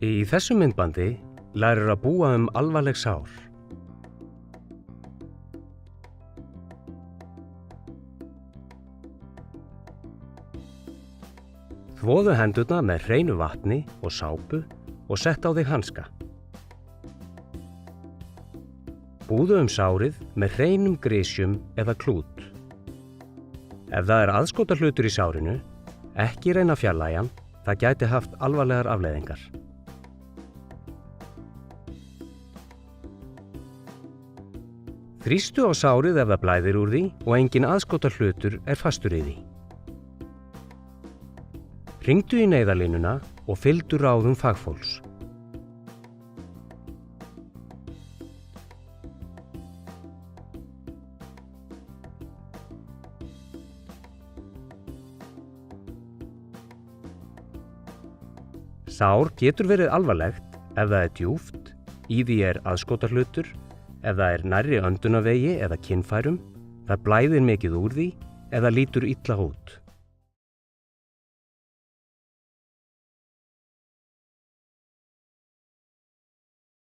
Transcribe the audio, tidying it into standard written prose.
Í þessu myndbandi lærir að búa alvarleg sár. Þvoðu hendurnar með hreinu vatni og sápu og sett á þig hanska. Búðu sárið með hreinum grisjum eða klút. Ef það aðskotahlutur í sárinu, ekki reyna að fjarlægja hann, það gæti haft alvarlegar afleiðingar. Þrýstu á sárið ef það blæðir úr því og engin aðskotahlutur fastur í því. Hringdu í neyðarlínuna og fylgdu ráðum fagfólks. Sár getur verið alvarlegt ef það djúpt, í því aðskotahlutur, ef það nærri öndunarvegi eða kynfærum, það blæðir mikið úr því eða lítur illa út.